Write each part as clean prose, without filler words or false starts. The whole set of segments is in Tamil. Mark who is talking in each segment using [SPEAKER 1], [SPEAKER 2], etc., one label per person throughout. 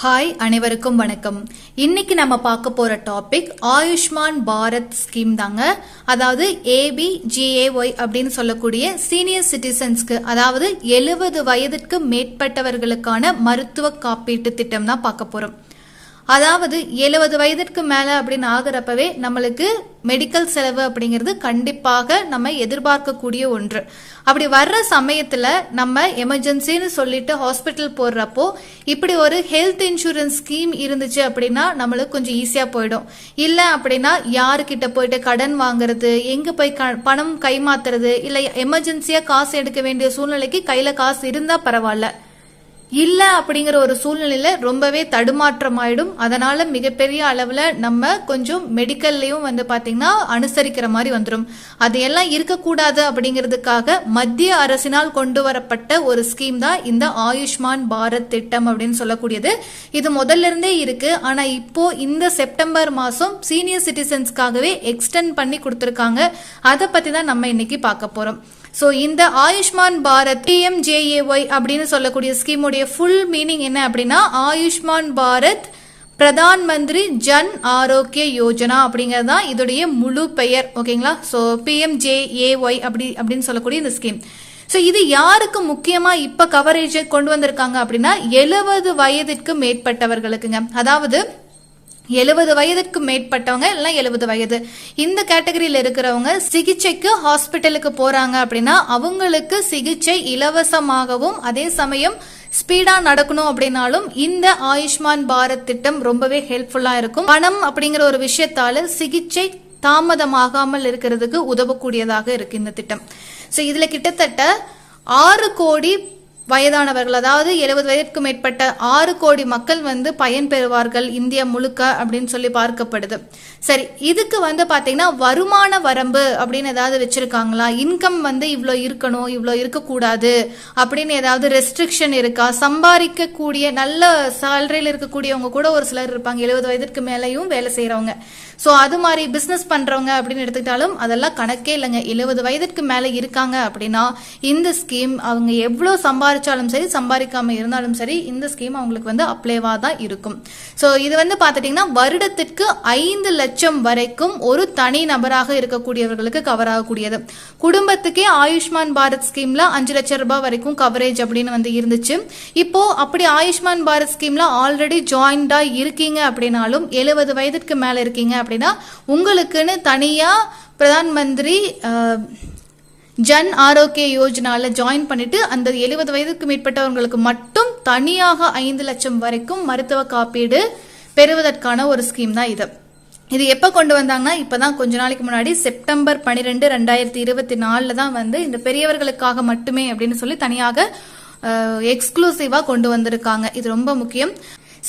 [SPEAKER 1] ஹாய், அனைவருக்கும் வணக்கம். இன்னைக்கு நம்ம பார்க்க போற டாபிக் ஆயுஷ்மான் பாரத் ஸ்கீம் தாங்க. அதாவது ABGAY அப்படின்னு சொல்லக்கூடிய சீனியர் சிட்டிசன்ஸ்க்கு, அதாவது 70 வயதிற்கு மேற்பட்டவர்களுக்கான மருத்துவ காப்பீட்டு திட்டம் தான் பார்க்க போறோம். அதாவது 70 வயதிற்கு மேல அப்படின்னு ஆகிறப்பவே நம்மளுக்கு மெடிக்கல் செலவு அப்படிங்கிறது கண்டிப்பாக நம்ம எதிர்பார்க்கக்கூடிய ஒன்று. அப்படி வர்ற சமயத்துல நம்ம எமர்ஜென்சின்னு சொல்லிட்டு ஹாஸ்பிட்டல் போடுறப்போ இப்படி ஒரு ஹெல்த் இன்சூரன்ஸ் ஸ்கீம் இருந்துச்சு அப்படின்னா நம்மளுக்கு கொஞ்சம் ஈஸியா போயிடும். இல்ல அப்படின்னா யாருக்கிட்ட போயிட்டு கடன் வாங்குறது, எங்க போய் பணம் கைமாத்துறது, இல்ல எமர்ஜென்சியா காசு எடுக்க வேண்டிய சூழ்நிலைக்கு கையில காசு இருந்தா பரவாயில்ல, இல்ல அப்படிங்கிற ஒரு சூழ்நிலையில ரொம்பவே தடுமாற்றம் ஆயிடும். அதனால மிகப்பெரிய அளவுல நம்ம கொஞ்சம் மெடிக்கல்லையும் பாத்தீங்கன்னா அனுசரிக்கிற மாதிரி வந்துடும். அதையெல்லாம் இருக்கக்கூடாது அப்படிங்கிறதுக்காக மத்திய அரசினால் கொண்டு வரப்பட்ட ஒரு ஸ்கீம் தான் இந்த ஆயுஷ்மான் பாரத் திட்டம் அப்படின்னு சொல்லக்கூடியது. இது முதல்ல இருந்தே இருக்கு. ஆனா இப்போ இந்த செப்டம்பர் மாசம் சீனியர் சிட்டிசன்ஸ்க்காகவே எக்ஸ்டெண்ட் பண்ணி கொடுத்திருக்காங்க. அதை பத்தி தான் நம்ம இன்னைக்கு பார்க்க போறோம். சோ இந்த ஆயுஷ்மான் பாரத் PMJAY அப்படின்னு சொல்லக்கூடிய ஸ்கீமுடைய ஃபுல் மீனிங் என்ன அப்படின்னா, ஆயுஷ்மான் பாரத் பிரதான் மந்திரி ஜன் ஆரோக்கிய யோஜனா அப்படிங்கிறது தான் இதோடைய முழு பெயர். ஓகேங்களா? சோ PMJAY அப்படின்னு சொல்லக்கூடிய இந்த ஸ்கீம். சோ இது யாருக்கு முக்கியமா இப்ப கவரேஜ் கொண்டு வந்திருக்காங்க அப்படின்னா 70 வயதிற்கு மேற்பட்டவர்களுக்குங்க. அதாவது 70 வயதுக்கு மேற்பட்டவங்க இல்ல 70 வயது இந்த கேட்டகரியில இருக்கிறவங்க சிகிச்சைக்கு ஹாஸ்பிட்டலுக்கு போறாங்க அப்படின்னா அவங்களுக்கு சிகிச்சை இலவசமாகவும் அதே சமயம் ஸ்பீடா நடக்கணும் அப்படின்னாலும் இந்த ஆயுஷ்மான் பாரத் திட்டம் ரொம்பவே ஹெல்ப்ஃபுல்லா இருக்கும். பணம் அப்படிங்கிற ஒரு விஷயத்தால சிகிச்சை தாமதமாகாமல் இருக்கிறதுக்கு உதவக்கூடியதாக இருக்கு இந்த திட்டம். சோ இதுல கிட்டத்தட்ட 6 கோடி வயதானவர்கள், அதாவது 70 வயதிற்கு மேற்பட்ட 6 கோடி மக்கள் பயன் பெறுவார்கள் இந்தியா முழுக்க அப்படின்னு சொல்லி பார்க்கப்படுது. சரி, இதுக்கு பாத்தீங்கன்னா வருமான வரம்பு அப்படின்னு ஏதாவது வச்சிருக்காங்களா? இன்கம் இவ்வளோ இருக்கணும், இவ்வளோ இருக்கக்கூடாது அப்படின்னு ஏதாவது ரெஸ்ட்ரிக்ஷன் இருக்கா? சம்பாதிக்க கூடிய நல்ல சேலரியில் இருக்கக்கூடியவங்க கூட ஒரு சிலர் இருப்பாங்க, 70 வயதிற்கு மேலேயும் வேலை செய்யறவங்க. சோ அது மாதிரி பிசினஸ் பண்றவங்க அப்படின்னு எடுத்துக்கிட்டாலும் அதெல்லாம் கணக்கே இல்லைங்க. 70 வயதிற்கு மேல இருக்காங்க அப்படின்னா இந்த ஸ்கீம் அவங்க எவ்வளவு சம்பாதிச்சாலும் சரி, சம்பாதிக்காம இருந்தாலும் சரி, இந்த ஸ்கீம் அவங்களுக்கு அப்ளைவா தான் இருக்கும். சோ இது பாத்துட்டீங்கன்னா வருடத்திற்கு 5 லட்சம் வரைக்கும் ஒரு தனி நபராக இருக்கக்கூடியவர்களுக்கு கவர் ஆகக்கூடியது. குடும்பத்துக்கே ஆயுஷ்மான் பாரத் ஸ்கீம்ல 5 லட்சம் ரூபாய் வரைக்கும் கவரேஜ் அப்படின்னு இருந்துச்சு. இப்போ அப்படி ஆயுஷ்மான் பாரத் ஸ்கீம்ல ஆல்ரெடி ஜாயின்டா இருக்கீங்க அப்படின்னாலும் 70 வயதிற்கு மேல இருக்கீங்க அப்படின்னா உங்களுக்குன்னு தனியா பிரதான் மந்திரி ஜன் ஆரோக்கிய யோஜனால ஜாயின் பண்ணிட்டு அந்த 70 வயதுக்கு மேற்பட்டவங்களுக்கு மட்டும் தனியாக 5 லட்சம் வரைக்கும் மருத்துவ காப்பீடு பெறுவதற்கான ஒரு ஸ்கீம் தான் இது. இது எப்ப கொண்டு வந்தாங்கன்னா இப்பதான் கொஞ்ச நாளைக்கு முன்னாடி செப்டம்பர் 12, 2024 தான் இந்த பெரியவர்களுக்காக மட்டுமே அப்படின்னு சொல்லி தனியாக எக்ஸ்க்ளூசிவா கொண்டு வந்திருக்காங்க. இது ரொம்ப முக்கியம்.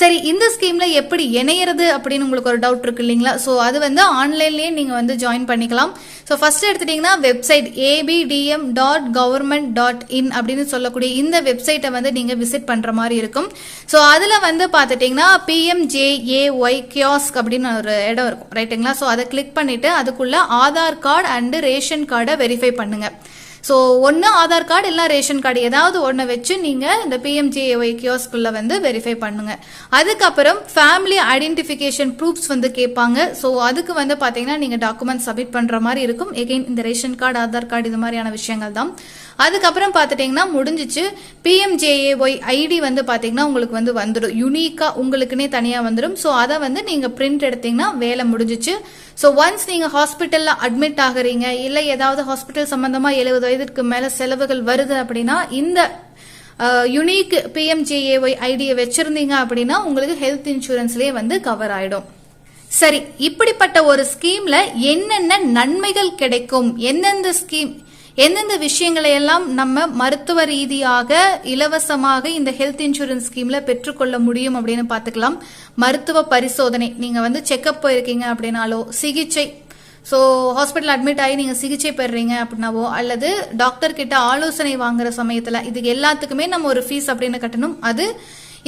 [SPEAKER 1] சரி, இந்த ஸ்கீம்ல எப்படி இணையறது அப்படின்னு உங்களுக்கு ஒரு டவுட் இருக்கு இல்லைங்களா? சோ அது ஆன்லைன்லயே நீங்க ஜாயின் பண்ணிக்கலாம். சோ ஃபர்ஸ்ட் எடுத்துட்டீங்கன்னா வெப்சைட் abdm.government.in அப்படின்னு சொல்லக்கூடிய இந்த வெப்சைட்டை நீங்க விசிட் பண்ற மாதிரி இருக்கும். சோ அதுல பாத்துட்டீங்கன்னா PMJAY கியாஸ்க் அப்படின்னு ஒரு இடம் இருக்கும், ரைட்டுங்களா? சோ அதை கிளிக் பண்ணிட்டு அதுக்குள்ள ஆதார் கார்டு அண்ட் ரேஷன் கார்டை வெரிஃபை பண்ணுங்க. சோ ஒன்னு ஆதார் கார்டு இல்ல ரேஷன் கார்டு ஏதாவது ஒன்னு வச்சு நீங்க இந்த PMJAY கியோஸ்குள்ள வெரிஃபை பண்ணுங்க. அதுக்கப்புறம் ஃபேமிலி ஐடென்டிஃபிகேஷன் ப்ரூஃப்ஸ் கேட்பாங்க. சோ அதுக்கு பாத்தீங்கன்னா நீங்க டாக்குமெண்ட் சப்மிட் பண்ற மாதிரி இருக்கும். எகைன் இந்த ரேஷன் கார்டு, ஆதார் கார்டு இது மாதிரியான விஷயங்கள் தான். அதுக்கப்புறம் பாத்துட்டீங்கன்னா முடிஞ்சிச்சு. PMJAY ஐடி பாத்தீங்கன்னா உங்களுக்கு வந்துடும், யூனிக்கா உங்களுக்குன்னே தனியா வந்துடும். சோ அதை நீங்க பிரிண்ட் எடுத்தீங்கன்னா வேலை முடிஞ்சிச்சு. சோ ஒன்ஸ் நீங்க ஹாஸ்பிட்டல்ல அட்மிட் ஆகுறீங்க, இல்ல ஏதாவது ஹாஸ்பிட்டல் சம்பந்தமா 70 வயதிற்கு மேல செலவுகள் வருது அப்படின்னா இந்த யூனிக் PMJAY ஐடியை வச்சிருந்தீங்க அப்படின்னா உங்களுக்கு ஹெல்த் இன்சூரன்ஸ்லயே கவர் ஆயிடும். சரி, இப்படிப்பட்ட ஒரு ஸ்கீம்ல என்னென்ன நன்மைகள் கிடைக்கும், எந்தெந்த விஷயங்களை எல்லாம் நம்ம மருத்துவ ரீதியாக இலவசமாக இந்த ஹெல்த் இன்சூரன்ஸ் ஸ்கீம்ல பெற்றுக்கொள்ள முடியும் அப்படின்னு பாத்துக்கலாம். மருத்துவ பரிசோதனை, நீங்க செக்அப் போயிருக்கீங்க அப்படின்னாலோ, சிகிச்சை, சோ ஹாஸ்பிட்டல் அட்மிட் ஆகி நீங்க சிகிச்சை பெறீங்க அப்படின்னாவோ, அல்லது டாக்டர் கிட்ட ஆலோசனை வாங்குற சமயத்துல, இதுக்கு எல்லாத்துக்குமே நம்ம ஒரு ஃபீஸ் அப்படின்னு கட்டணும். அது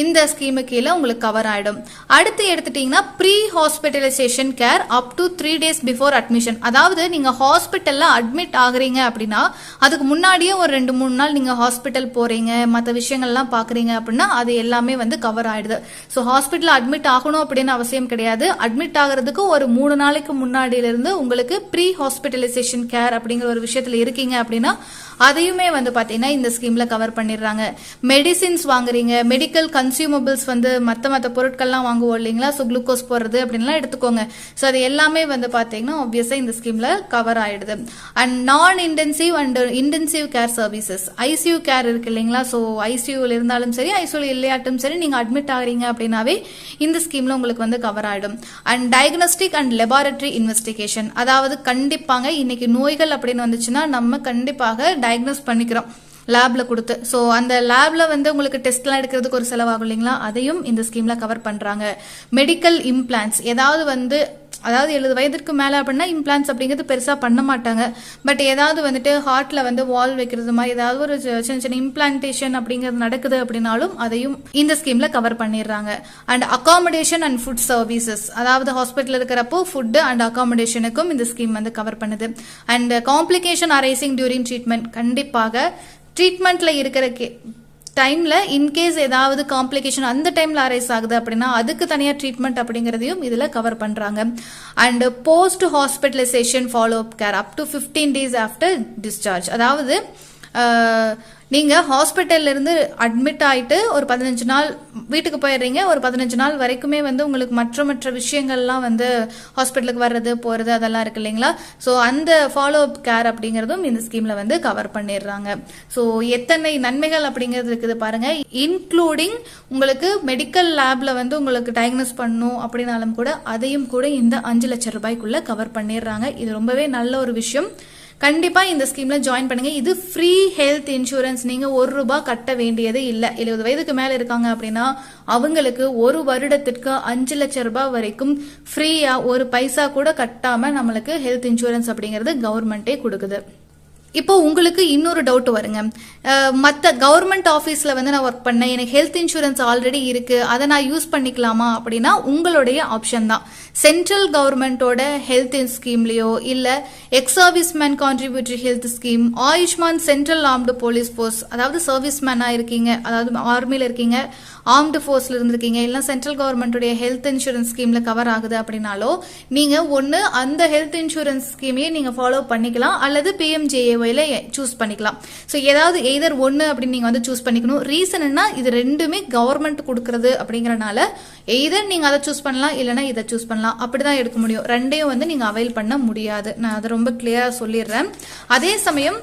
[SPEAKER 1] இந்த ஸ்கீமு கீழே உங்களுக்கு கவர் ஆயிடும். அடுத்து எடுத்துட்டீங்கன்னா pre hospitalisation care up to 3 days before admission. அதாவது நீங்க ஹாஸ்பிட்டல்ல அட்மிட் ஆகுறீங்க அப்படின்னா அதுக்கு முன்னாடியே ஒரு 2-3 நாள் நீங்க ஹாஸ்பிட்டல் போறீங்க, மற்ற விஷயங்கள்லாம் பாக்குறீங்க அப்படின்னா அது எல்லாமே கவர் ஆயிடுது. ஸோ ஹாஸ்பிட்டல் அட்மிட் ஆகணும் அப்படின்னு அவசியம் கிடையாது. அட்மிட் ஆகிறதுக்கு ஒரு 3 நாளைக்கு முன்னாடியில இருந்து உங்களுக்கு ப்ரீ ஹாஸ்பிட்டலைசேஷன் கேர் அப்படிங்கிற ஒரு விஷயத்துல இருக்கீங்க அப்படின்னா அதையுமே பாத்தீங்கன்னா இந்த ஸ்கீம்ல கவர் பண்ணிடுறாங்க. மெடிசின்ஸ் வாங்குறீங்க, மெடிக்கல் கன்சியூமபிள்ஸ் மத்த பொருட்கள்லாம் வாங்குவோம் இல்லைங்களா, ஸோ குளுக்கோஸ் போடுறது அப்படின்லாம் எடுத்துக்கோங்க. ஸோ அது எல்லாமே பாத்தீங்கன்னா ஆப்வியஸா இந்த ஸ்கீம்ல கவர் ஆயிடுது. And non intensive and intensive care services, ICU care இருக்கு இல்லைங்களா, ஸோ ஐசியூல இருந்தாலும் சரி ஐசியூல இல்லையாட்டும் சரி நீங்க அட்மிட் ஆகிறீங்க அப்படின்னாவே இந்த ஸ்கீம்ல உங்களுக்கு கவர் ஆயிடும். And diagnostic and laboratory investigation, அதாவது கண்டிப்பாங்க இன்னைக்கு நோய்கள் அப்படின்னு வந்துச்சுன்னா நம்ம கண்டிப்பாக டயக்னோஸ் பண்ணிக்கிறோம் லேப்ல கொடுத்து. ஸோ அந்த லேப்ல உங்களுக்கு டெஸ்ட்லாம் எடுக்கிறதுக்கு ஒரு செலவாகும் இல்லைங்களா, அதையும் இந்த ஸ்கீம்ல கவர் பண்றாங்க. மெடிக்கல் இம்ப்ளான்ஸ், ஏதாவது அதாவது 70 வயதிற்கு மேல அப்படின்னா இம்ப்ளான்ஸ் அப்படிங்கிறது பெருசா பண்ண மாட்டாங்க. பட் ஏதாவது ஹார்ட்ல வால் வைக்கிறது மாதிரி ஏதாவது ஒரு சின்ன சின்ன இம்ப்ளான்டேஷன் அப்படிங்கிறது நடக்குது அப்படின்னாலும் அதையும் இந்த ஸ்கீம்ல கவர் பண்ணிடுறாங்க. And accommodation and food services, அதாவது ஹாஸ்பிட்டல் இருக்கிறப்போ ஃபுட் அண்ட் அகாமடேஷனுக்கும் இந்த ஸ்கீம் கவர் பண்ணுது. And complication arising during treatment, கண்டிப்பாக ட்ரீட்மெண்ட்ல இருக்கிற டைம்ல இன்கேஸ் ஏதாவது காம்ப்ளிகேஷன் அந்த டைம்ல அரைஸ் ஆகுது அப்படின்னா அதுக்கு தனியா ட்ரீட்மெண்ட் அப்படிங்கறதையும் இதுல கவர் பண்றாங்க. And post hospitalisation follow up care up to 15 days after discharge, அதாவது நீங்க ஹாஸ்பிட்டல்ல இருந்து அட்மிட் ஆயிட்டு ஒரு 15 நாள் வீட்டுக்கு போயிடுறீங்க, ஒரு 15 நாள் வரைக்குமே உங்களுக்கு மற்ற விஷயங்கள்லாம் ஹாஸ்பிட்டலுக்கு வர்றது போறது அதெல்லாம் இருக்கு இல்லைங்களா, ஸோ அந்த ஃபாலோ அப் கேர் அப்படிங்கறதும் இந்த ஸ்கீம்ல கவர் பண்ணிடுறாங்க. ஸோ எத்தனை நன்மைகள் அப்படிங்கிறது இருக்குது பாருங்க. இன்க்ளூடிங் உங்களுக்கு மெடிக்கல் லேப்ல உங்களுக்கு டயக்னோஸ் பண்ணும் அப்படின்னாலும் கூட அதையும் கூட இந்த 5 லட்சம் ரூபாய்க்குள்ள கவர் பண்ணிடுறாங்க. இது ரொம்பவே நல்ல ஒரு விஷயம். கண்டிப்பா இந்த ஸ்கீம்ல ஜாயின் பண்ணுங்க. இது ஃப்ரீ ஹெல்த் இன்சூரன்ஸ், நீங்க ₹1 கட்ட வேண்டியது இல்ல. 70 வயதுக்கு மேல இருக்காங்க அப்படின்னா அவங்களுக்கு ஒரு வருடத்திற்கு 5 லட்சம் ரூபாய் வரைக்கும் ஃப்ரீயா ஒரு பைசா கூட கட்டாம நம்மளுக்கு ஹெல்த் இன்சூரன்ஸ் அப்படிங்கறது கவர்மெண்டே கொடுக்குது. இப்போ உங்களுக்கு இன்னொரு டவுட் வருங்க, மற்ற கவர்மெண்ட் ஆஃபீஸ்ல நான் ஒர்க் பண்ணேன், எனக்கு ஹெல்த் இன்சூரன்ஸ் ஆல்ரெடி இருக்கு, அதை நான் யூஸ் பண்ணிக்கலாமா அப்படின்னா உங்களுடைய ஆப்ஷன் தான். சென்ட்ரல் கவர்மெண்டோட ஹெல்த் ஸ்கீம்லயோ இல்ல ex service man contributory health scheme, Ayushman central armed police force, அதாவது சர்வீஸ் மேனா இருக்கீங்க, அதாவது ஆர்மில இருக்கீங்க, ஆர்ம்டு போர்ஸ்ல இருந்திருக்கீங்க, இல்ல சென்ட்ரல் கவர்மெண்டோட ஹெல்த் இன்சூரன்ஸ் ஸ்கீம்ல கவர் ஆகுது அப்படின்னாலோ நீங்க ஒன்னு அந்த ஹெல்த் இன்சூரன்ஸ் ஸ்கீமையே நீங்க ஃபாலோ பண்ணிக்கலாம் அல்லது PMJAY சூஸ் பண்ணிக்கலாம். ஸோ ஏதாவது எய்தர் ஒன்னு அப்படின்னு நீங்க சூஸ் பண்ணிக்கணும். ரீசன் என்ன, இது ரெண்டுமே கவர்மெண்ட் கொடுக்கறது அப்படிங்கறனால எய்தர் நீங்க அதை சூஸ் பண்ணலாம் இல்லைன்னா இதை சூஸ் பண்ணலாம், அப்படிதான் எடுக்க முடியும். ரெண்டையும் நீங்க அவைல் பண்ண முடியாது. நான் அதை ரொம்ப கிளியரா சொல்லிடுறேன். அதே சமயம்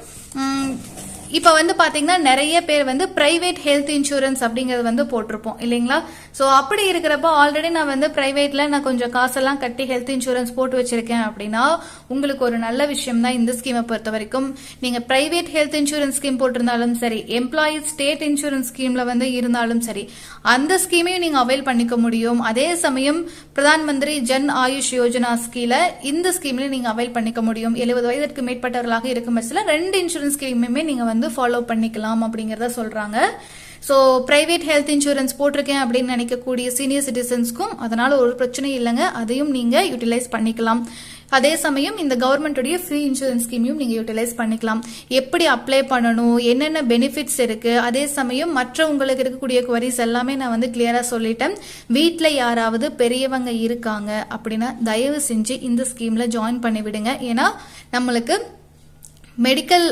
[SPEAKER 1] இப்ப பாத்தீங்கன்னா நிறைய பேர் பிரைவேட் ஹெல்த் இன்சூரன்ஸ் அப்படிங்கறது போட்டிருப்போம் இல்லைங்களா. சோ அப்படி இருக்கிறப்ப ஆல்ரெடி நான் பிரைவேட்ல நான் கொஞ்சம் காசெல்லாம் கட்டி ஹெல்த் இன்சூரன்ஸ் போட்டு வச்சிருக்கேன் அப்படின்னா உங்களுக்கு ஒரு நல்ல விஷயம் தான் இந்த ஸ்கீமை பொறுத்த வரைக்கும். நீங்க பிரைவேட் ஹெல்த் இன்சூரன்ஸ் ஸ்கீம் போட்டிருந்தாலும் சரி, எம்ப்ளாயீஸ் ஸ்டேட் இன்சூரன்ஸ் ஸ்கீம்ல இருந்தாலும் சரி, அந்த ஸ்கீமையும் நீங்க அவைல் பண்ணிக்க முடியும். அதே சமயம் பிரதான் மந்திரி ஜன் ஆயுஷ் யோஜனா ஸ்கீம்ல இந்த ஸ்கீம்ல நீங்க அவைல் பண்ணிக்க முடியும். 70 வயதிற்கு மேற்பட்டவர்களாக இருக்கும் பட்சத்தில் 2 இன்சூரன்ஸ் ஸ்கீமுமே நீங்க ஃபாலோ பண்ணிக்கலாம் அப்படிங்கறத சொல்றாங்க. சோ பிரைவேட் ஹெல்த் இன்சூரன்ஸ் போட்டிருக்கேன் அப்படின்னு நினைக்கக்கூடிய சீனியர் சிட்டிசன்ஸ்க்கும் அதனால ஒரு பிரச்சனை இல்லைங்க, அதையும் நீங்க யூட்டிலைஸ் பண்ணிக்கலாம். அதே சமயம் இந்த கவர்மெண்டோடைய ஃப்ரீ இன்சூரன்ஸ் ஸ்கீமையும் நீங்க யூட்டிலைஸ் பண்ணிக்கலாம். எப்படி அப்ளை பண்ணணும், என்னென்ன பெனிஃபிட்ஸ் இருக்கு, அதே சமயம் மற்ற உங்களுக்கு இருக்கக்கூடிய குவரிஸ் எல்லாமே நான் கிளியரா சொல்லிட்டேன். வீட்டுல யாராவது பெரியவங்க இருக்காங்க அப்படின்னா தயவு செஞ்சு இந்த ஸ்கீம்ல ஜாயின் பண்ணி விடுங்க. ஏன்னா நம்மளுக்கு மெடிக்கல்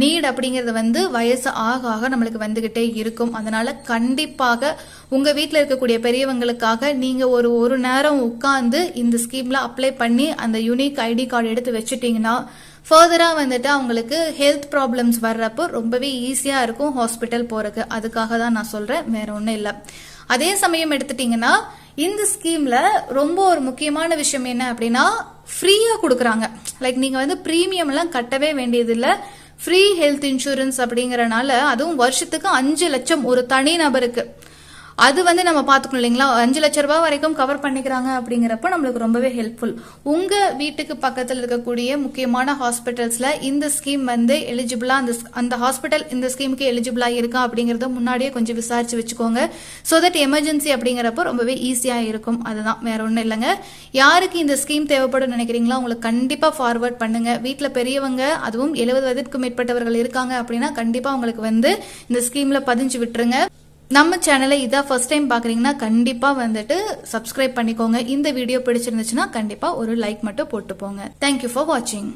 [SPEAKER 1] நீட் அப்படிங்கறது வயசு ஆக ஆக நம்மளுக்கு வந்துகிட்டே இருக்கும். அதனால கண்டிப்பாக உங்க வீட்டில் இருக்கக்கூடிய பெரியவங்களுக்காக நீங்க ஒரு நேரம் உட்கார்ந்து இந்த ஸ்கீம்ல அப்ளை பண்ணி அந்த யூனிக் ஐடி கார்டு எடுத்து வச்சுட்டீங்கன்னா ஃபர்தரா அவங்களுக்கு ஹெல்த் ப்ராப்ளம்ஸ் வர்றப்போ ரொம்பவே ஈஸியா இருக்கும் ஹாஸ்பிட்டல் போறதுக்கு. அதுக்காக தான் நான் சொல்றேன், வேற ஒன்றும் இல்லை. அதே சமயம் எடுத்துட்டீங்கன்னா இந்த ஸ்கீம்ல ரொம்ப ஒரு முக்கியமான விஷயம் என்ன அப்படின்னா ஃப்ரீயா கொடுக்குறாங்க. லைக் நீங்க பிரீமியம் எல்லாம் கட்டவே வேண்டியது இல்ல. ஃப்ரீ ஹெல்த் இன்சூரன்ஸ் அப்படிங்கறனால அதுவும் வருஷத்துக்கு 5 லட்சம் ஒரு தனி நபருக்கு. அது வந்து நம்ம பாத்துக்கணும் இல்லைங்களா. 5 லட்சம் ரூபாய் வரைக்கும் கவர் பண்ணிக்கிறாங்க அப்படிங்கிறப்ப நம்மளுக்கு ரொம்பவே ஹெல்ப்ஃபுல். உங்க வீட்டுக்கு பக்கத்தில் இருக்கக்கூடிய முக்கியமான ஹாஸ்பிட்டல்ஸ்ல இந்த ஸ்கீம் வந்து எலிஜிபிளா, அந்த ஹாஸ்பிட்டல் இந்த ஸ்கீமுக்கு எலிஜிபிளா இருக்கா அப்படிங்கறத முன்னாடியே கொஞ்சம் விசாரிச்சு வச்சுக்கோங்க. சோ தட் எமர்ஜென்சி அப்படிங்கிறப்ப ரொம்பவே ஈஸியா இருக்கும். அதுதான், வேற ஒண்ணும் இல்லைங்க. யாருக்கு இந்த ஸ்கீம் தேவைப்படும் நினைக்கிறீங்களா, உங்களுக்கு கண்டிப்பா ஃபார்வர்ட் பண்ணுங்க. வீட்டுல பெரியவங்க, அதுவும் 70 வயதுக்கு மேற்பட்டவர்கள் இருக்காங்க அப்படின்னா கண்டிப்பா உங்களுக்கு வந்து இந்த ஸ்கீம்ல பதிஞ்சு விட்டுருங்க. நம்ம சேனலை இதான் ஃபர்ஸ்ட் டைம் பாக்குறீங்கன்னா கண்டிப்பா வந்துட்டு சப்ஸ்கிரைப் பண்ணிக்கோங்க. இந்த வீடியோ பிடிச்சிருந்துச்சுன்னா கண்டிப்பா ஒரு லைக் மட்டும் போட்டு போங்க. தேங்க்யூ ஃபார் வாட்சிங்.